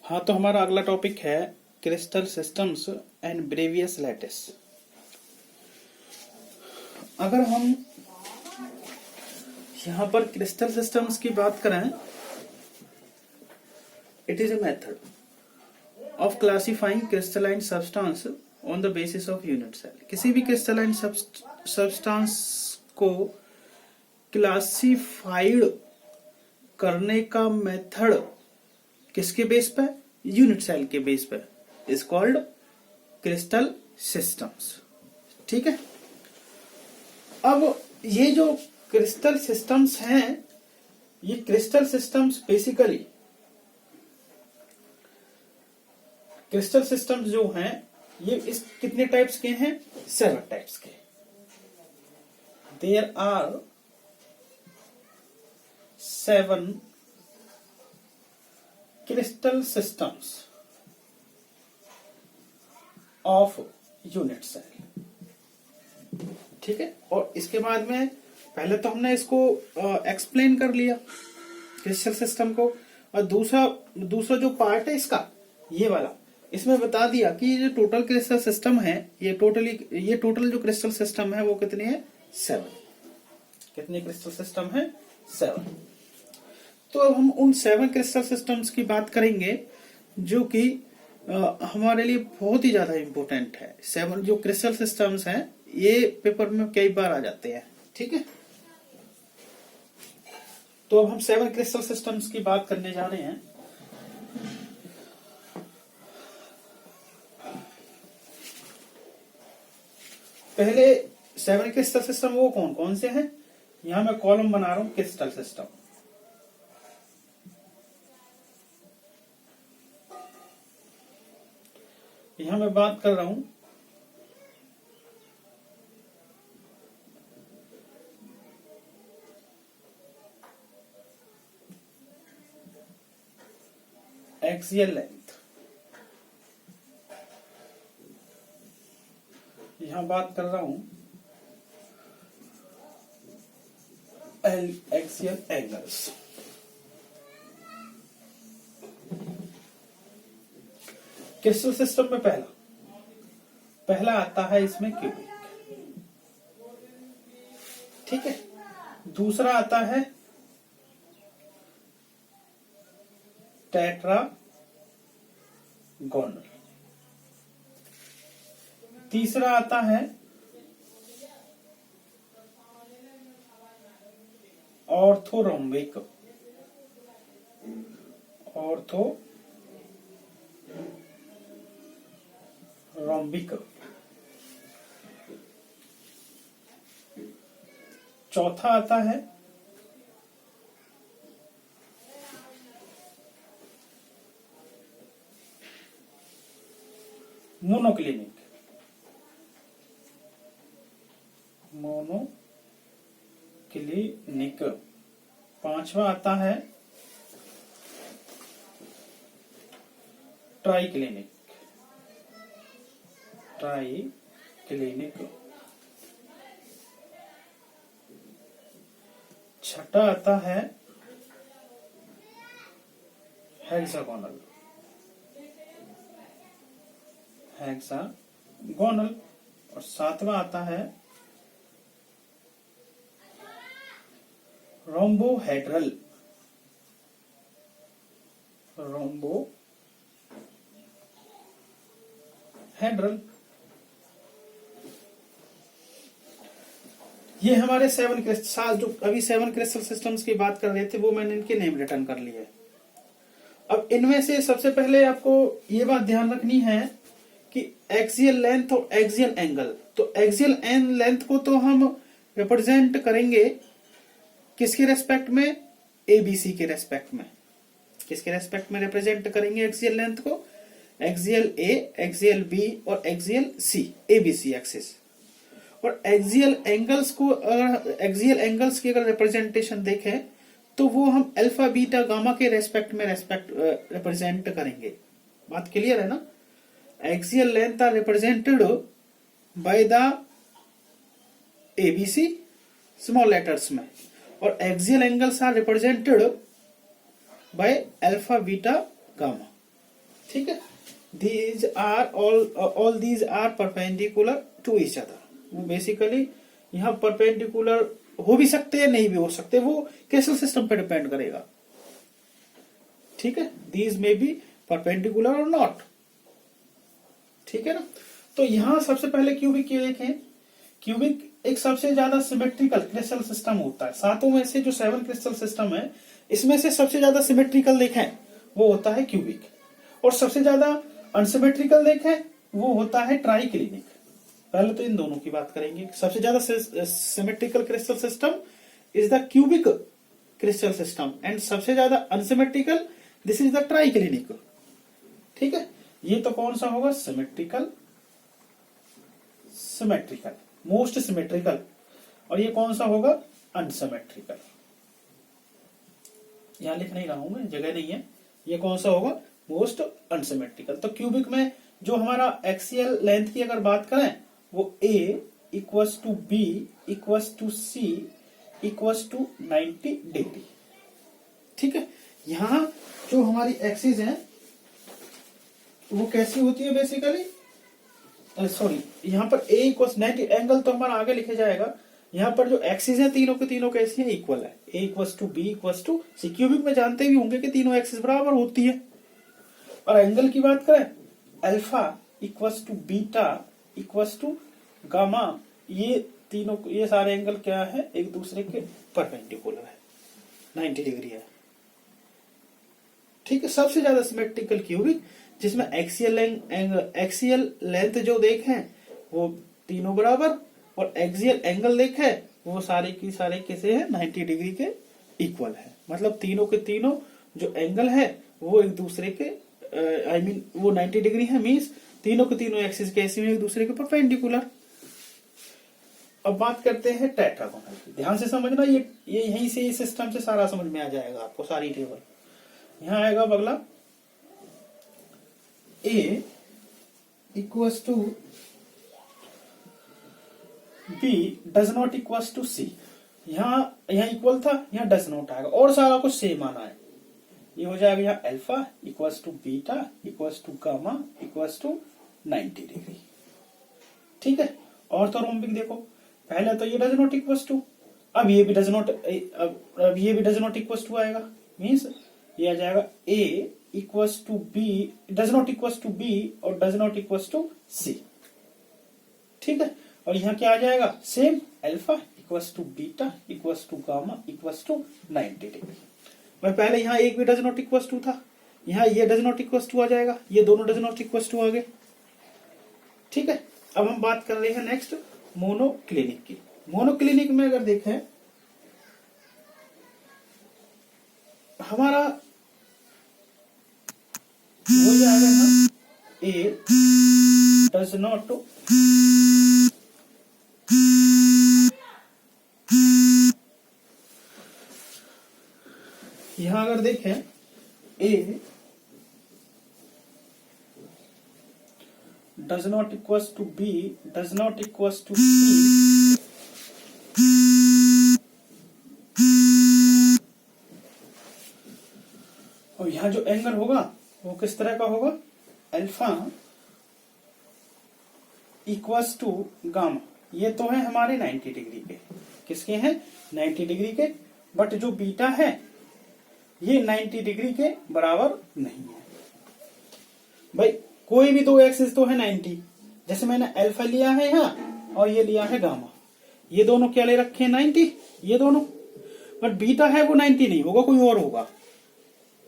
हाँ, तो हमारा अगला टॉपिक है crystal systems and Bravais lattice. अगर हम यहाँ पर क्रिस्टल सिस्टम्स की बात करें, it is a method of classifying crystalline substance on the basis of unit cell. किसी भी क्रिस्टलाइन सब्सटेंस को क्लासिफाइड करने का मेथड किसके बेस पे? यूनिट सेल के बेस पे इज कॉल्ड क्रिस्टल सिस्टम्स। ठीक है। अब ये जो क्रिस्टल सिस्टम्स हैं, ये crystal systems basically crystal systems जो हैं ये इस कितने टाइप्स के हैं? 7 टाइप्स के। There are 7 crystal systems of unit cell. ठीक है। और इसके बाद में पहले तो हमने इसको एक्सप्लेन कर लिया क्रिस्टल सिस्टम को, और दूसरा जो पार्ट है इसका, ये वाला, इसमें बता दिया कि ये जो टोटल क्रिस्टल सिस्टम है, ये टोटल जो क्रिस्टल सिस्टम है वो कितने हैं? 7। कितने क्रिस्टल सिस्टम है? 7। तो अब हम उन 7 क्रिस्टल सिस्टम्स की बात करेंगे जो कि हमारे लिए बहुत ही ज्यादा इंपॉर्टेंट है। 7 जो क्रिस्टल सिस्टम्स हैं ये पेपर में कई बार आ जाते हैं। ठीक है। तो अब हम 7 क्रिस्टल सिस्टम्स की बात करने जा रहे हैं। पहले 7 क्रिस्टल सिस्टम वो कौन कौन से हैं? यहां मैं कॉलम बना रहा हूं, क्रिस्टल सिस्टम। यहां मैं बात कर रहा हूं एक्सियल लेंथ, यहां बात कर रहा हूं एक्सियल एंगल्स। क्रिस्टल सिस्टम में पहला आता है इसमें क्यूबिक। ठीक है। दूसरा आता है टेट्रागोनल। तीसरा आता है ऑर्थोरोम्बिक। चौथा आता है मोनोक्लिनिक। पांचवा आता है ट्राइक्लिनिक। छठा आता है हेक्सागोनल। और सातवां आता है रोम्बोहेड्रल। ये हमारे 7 क्रिस्टल, जो अभी 7 क्रिस्टल सिस्टम्स की बात कर रहे थे वो मैंने इनके नेम रिटर्न कर लिए। अब इनमें से सबसे पहले आपको ये बात ध्यान रखनी है कि एक्सियल लेंथ और एक्सियल एंगल। तो एक्सियल लेंथ को तो हम रिप्रेजेंट करेंगे किसके रेस्पेक्ट में? एबीसी के रेस्पेक्ट में। किसके रेस्पेक्ट में रिप्रेजेंट करेंगे एक्सियल लेंथ को? एक्सियल ए, एक्सियल बी और एक्सियल सी, एबीसी एक्सिस। और एक्सियल एंगल्स की अगर रिप्रेजेंटेशन देखें तो वो हम अल्फा बीटा गामा के रेस्पेक्ट में रिप्रेजेंट करेंगे। बात क्लियर है ना? Axial length are represented by the ABC small letters में, और axial angles are represented by alpha beta gamma. ठीक है, these are all these are perpendicular to each other। वो बेसिकली यहाँ परपेंडिकुलर हो भी सकते हैं, नहीं भी हो सकते, वो क्रिस्टल सिस्टम पे डिपेंड करेगा। ठीक है, these may be perpendicular or not। ठीक है ना। तो यहां सबसे पहले क्यूबिक ये देखें, क्यूबिक एक सबसे ज्यादा सिमेट्रिकल क्रिस्टल सिस्टम होता है। सातों में से जो 7 क्रिस्टल सिस्टम है, इसमें से सबसे ज्यादा सिमेट्रिकल देखें वो होता है क्यूबिक, और सबसे ज्यादा अनसिमेट्रिकल देखें वो होता है ट्राइक्लिनिक। पहले तो इन दोनों की बात करेंगे। सबसे ज्यादा symmetrical crystal system is the cubic crystal system and सबसे ज्यादा unsymmetrical this is the triclinic. ठीक है, ये तो कौन सा होगा, सिमेट्रिकल, सिमेट्रिकल, मोस्ट सिमेट्रिकल, और ये कौन सा होगा, अनसिमेट्रिकल। यहां लिख नहीं रहा हूं मैं, जगह नहीं है। ये कौन सा होगा, मोस्ट अनसिमेट्रिकल। तो क्यूबिक में जो हमारा एक्सियल लेंथ की अगर बात करें, वो A equals to B equals to C equals to 90 degree. ठीक है, यहां जो हमारी एक्सिस है वो कैसी होती है बेसिकली, सॉरी यहाँ पर A इक्वल्स 90 एंगल तो हमारा आगे लिखे जाएगा। यहाँ पर जो एक्सिस है तीनों के तीनों कैसी है, इक्वल है। A equals to B equals to C। Cubic में जानते भी होंगे कि तीनों एक्सिस बराबर होती है। और एंगल की बात करें, alpha equals to beta equals to gamma, ये तीनों, ये सारे एंगल क्या है, एक दूसरे के परपेंडिकुलर है, 90 डिग्री है। ठीक है, सबसे ज्यादा सिमेट्रिकल क्यूबिक जिसमें एक्सियल लेंथ जो देखें वो तीनों बराबर, और एक्सियल एंगल देखें वो सारे की सारे कैसे है, 90 डिग्री के इक्वल है। मतलब तीनों के तीनों जो एंगल है वो एक दूसरे के वो 90 डिग्री है, मीन्स तीनों के तीनों एक्सिस कैसे हैं, एक दूसरे के परपेंडिकुलर। अब बात करते हैं टेट्रागोनल की। ध्यान से समझना, ये यहीं से इस सिस्टम से सारा समझ में आ जाएगा आपको, सारी टेबल। यहां आएगा अगला, A equals to B does not equals to C। यहाँ इक्वल था, यहाँ डज नॉट आएगा, और सारा कुछ सेम आना है। ये हो जाएगा यहाँ alpha equals to beta equals to gamma equals to 90 degree. ठीक है, और तो रोम्बिक देखो, पहले तो ये डज नॉट इक्वल्स टू, अब ये भी डज नॉट, अब ये भी डज नॉट इक्वल्स टू आएगा, मीन्स ये आ जाएगा A equals to B does not equals to B और does not equals to C। ठीक है, और यहाँ क्या आ जाएगा, same alpha equals to beta equals to gamma equals to 90 degree. मैं पहले यहाँ एक भी डज नॉट इक्वल्स टू था, यहाँ ये डज नॉट इक्वल्स टू आ जाएगा, ये दोनों डज नॉट इक्वल्स टू आ गए। ठीक है, अब हम बात कर रहे हैं नेक्स्ट मोनोक्लिनिक की। मोनोक्लिनिक में अगर देखें, हमारा हो जाएगा ना, A डज नॉट यहां अगर देखें, A does not equals to B does not equals to C, और यहां जो एंगल होगा वो किस तरह का होगा, अल्फा इक्वल्स टू गामा। ये तो है हमारे 90 डिग्री के, किसके हैं, 90 डिग्री के, बट जो बीटा है ये 90 डिग्री के बराबर नहीं है। भाई कोई भी दो एक्सिस तो है 90, जैसे मैंने अल्फा लिया है यहाँ और ये लिया है गामा, ये दोनों क्या ले रखे हैं, 90, ये दोनों, बट बीटा है वो 90 नहीं होगा, कोई और होगा।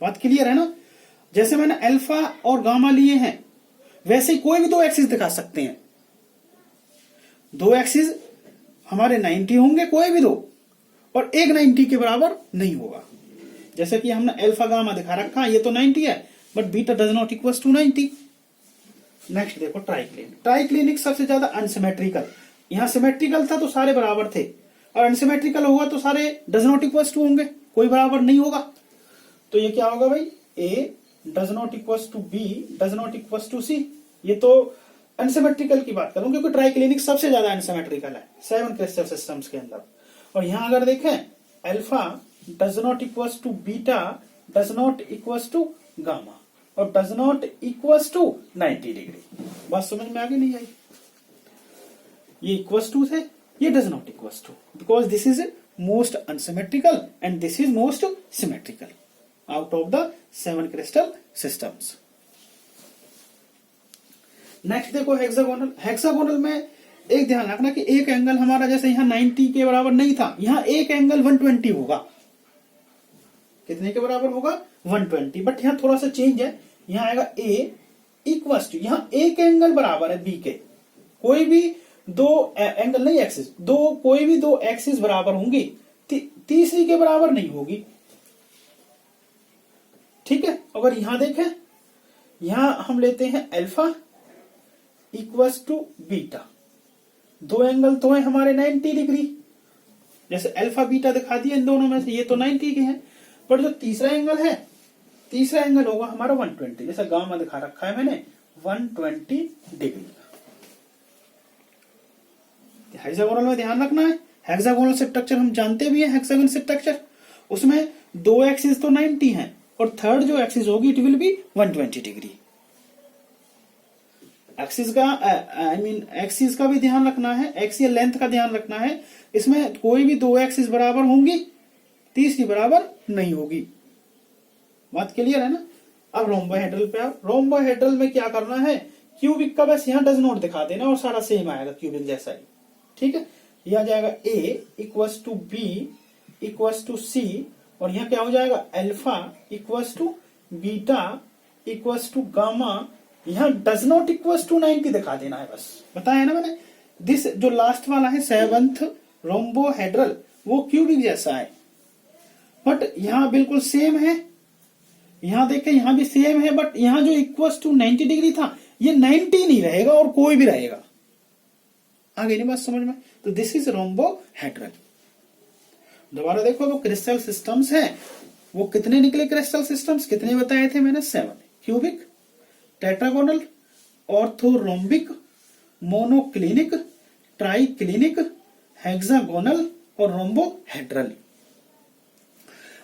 बात क्लियर है ना। जैसे मैंने अल्फा और गामा लिए हैं, वैसे ही कोई भी दो एक्सिस दिखा सकते हैं। दो एक्सिस हमारे 90 होंगे, कोई भी दो, और एक 90 के बराबर नहीं होगा। जैसे कि हमने अल्फा गामा दिखा रखा, ये तो 90 है, but beta does not equals to 90। Next देखो ट्राइक्लिनिक। ट्राइक्लिनिक सबसे ज्यादा अनसिमेट्रिकल, यहां सिमेट्रिकल था तो सारे बराबर थे, और अनसिमेट्रिकल होगा तो सारे डज नॉट इक्वल्स टू होंगे, कोई बराबर नहीं होगा। तो ये क्या होगा भाई, A does not equals to B does not equals to C। ये तो अनसिमेट्रिकल की बात करूं, क्योंकि ट्राइक्लिनिक सबसे ज्यादा अनसिमेट्रिकल है 7 क्रिस्टल सिस्टम्स के अंदर। और यहां अगर देखें, alpha does not equals to beta does not equals to gamma, और does not equals to 90 degree. बात समझ में आगे नहीं आई? ये इक्वल्स टू थे, ये does not equals to, because this is most unsymmetrical and this is most symmetrical out of the 7 crystal systems. Next देखो हेक्सागोनल। हेक्सागोनल में एक ध्यान रखना कि एक एंगल हमारा जैसे यहाँ 90 के बराबर नहीं था, यहाँ एक एंगल 120 होगा। कितने के बराबर होगा? 120। बट यहाँ थोड़ा सा चेंज है, यहाँ आएगा ए इक्वल्स टू, यहाँ एक एंगल बराबर है बी के, कोई भी दो एंगल नहीं एक्सिस, कोई भी दो एक्सिस बराबर होंगी, तीसरी के बराबर नहीं होगी। ठीक है। अगर यहां देखें, यहां हम लेते हैं अल्फा इक्वल्स टू बीटा, दो एंगल तो है हमारे 90 डिग्री, जैसे अल्फा बीटा दिखा दिया इन दोनों में से, ये तो 90 के हैं, पर जो तीसरा एंगल है, तीसरा एंगल होगा हमारा 120, जैसा गामा दिखा रखा है मैंने 120 डिग्री। हेक्सागोनल में ध्यान रखना है, हेक्सागोनल स्ट्रक्चर हम जानते भी हैं, हेक्सागोनल स्ट्रक्चर उसमें दो एक्सिस तो 90 हैं और थर्ड जो एक्सिस होगी it will be 120 degree. Axis का एक्सिस का भी ध्यान रखना है, एक्सियल लेंथ का ध्यान रखना है, इसमें कोई भी दो एक्सिस बराबर होंगी, तीसरी बराबर नहीं होगी। बात क्लियर है ना? अब रोम्बोहेड्रल पे आओ। रोम्बोहेड्रल में क्या करना है, क्यूबिक का बस यहाँ डज नॉट दिखा देना और सारा सेम आएगा क्यूबिक जैसा ही। ठीक है। यह आ जाएगा A equals to B equals to C, और यहाँ क्या हो जाएगा alpha equals to beta equals to gamma, यहाँ डज नॉट इक्वल्स टू 90 दिखा देना है, बस बताया ना मैंने। दिस जो लास्ट वाला है 7th रोम्बोहेड्रल, वो क्यूबिक जैसा है, बट यहाँ बिल्कुल सेम है। यहाँ देखें, यहाँ भी सेम है, बट यहाँ जो इक्वल्स टू 90 डिग्री था, ये 90 नहीं रहेगा और कोई भी रहेगा। आगे नहीं बात समझ में? तो दिस इज रोम्बोहेड्रल। दोबारा देखो, वो क्रिस्टल सिस्टम्स हैं, वो कितने निकले क्रिस्टल सिस्टम्स, कितने बताए थे मैंने? 7। Cubic, tetragonal, orthorhombic, monoclinic, triclinic, hexagonal और रोम्बोहेड्रल।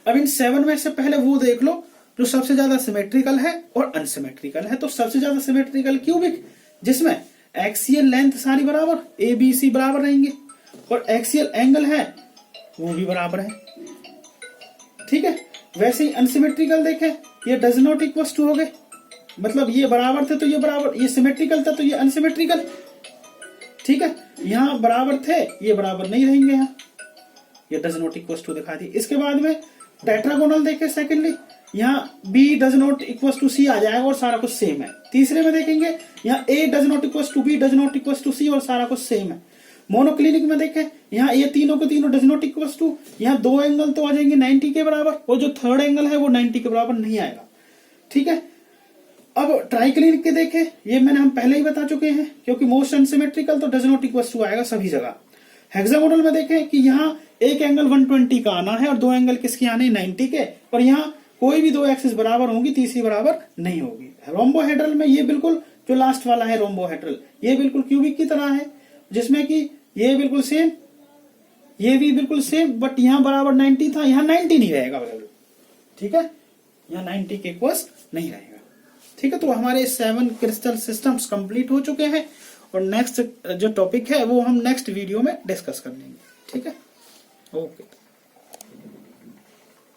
अब इन 7 में से पहले वो देख लो जो सबसे ज्यादा सिमेट्रिकल है और अनसिमेट्रिकल है। तो सबसे ज्यादा सिमेट्रिकल क्यूबिक, जिसमें एक्सियल लेंथ सारी बराबर, ए बी सी बराबर रहेंगे, और एक्सियल एंगल है वो भी बराबर है। ठीक है। वैसे ही अनसिमेट्रिकल देखें, ये डज नॉट इक्वल्स टू हो गए, मतलब ये बराबर थे तो ये बराबर, ये सिमेट्रिकल था तो ये अनसिमेट्रिकल। ठीक है। यहां बराबर थे, ये बराबर नहीं रहेंगे, यहाँ ये डज नॉट इक्वल्स टू दिखा दी। इसके बाद में टेट्रागोनल देखें, सेकेंडली यहाँ B does not equals to C आ जाएगा और सारा कुछ सेम है। तीसरे में देखेंगे, यहाँ A does not equals to B does not equals to C और सारा कुछ सेम है। मोनोक्लिनिक में देखें, यहाँ ये तीनों को तीनों डज नॉट इक्वल्स टू, यहाँ दो एंगल तो आ जाएंगे 90 के बराबर, और जो थर्ड एंगल है वो 90 के बराबर नहीं आएगा। ठीक है। अब ट्राइक्लिनिक के देखें, ये मैंने हम पहले ही बता चुके हैं, क्योंकि मोस्ट अनसिमेट्रिकल तो डज नॉट इक्वल्स टू आएगा सभी जगह। हेक्सागोनल में देखें कि यहाँ एक एंगल 120 का आना है और दो एंगल किसके आने 90 के, और यहाँ कोई भी दो एक्सिस बराबर होंगी, तीसरी बराबर नहीं होगी। रोम्बोहेड्रल में ये बिल्कुल जो लास्ट वाला है रोम्बोहेड्रल, ये बिल्कुल क्यूबिक की तरह है, जिसमें कि ये बिल्कुल सेम, ये भी बिल्कुल सेम, बट यहाँ बराबर 90 था, यहाँ 90 नहीं रहेगा बराबर। ठीक है। यहाँ 90 के इक्वल्स नहीं रहेगा। ठीक है। तो हमारे 7 क्रिस्टल सिस्टम्स कंप्लीट हो चुके हैं, और नेक्स्ट जो टॉपिक है वो हम नेक्स्ट वीडियो में डिस्कस कर लेंगे। ठीक है। ओके।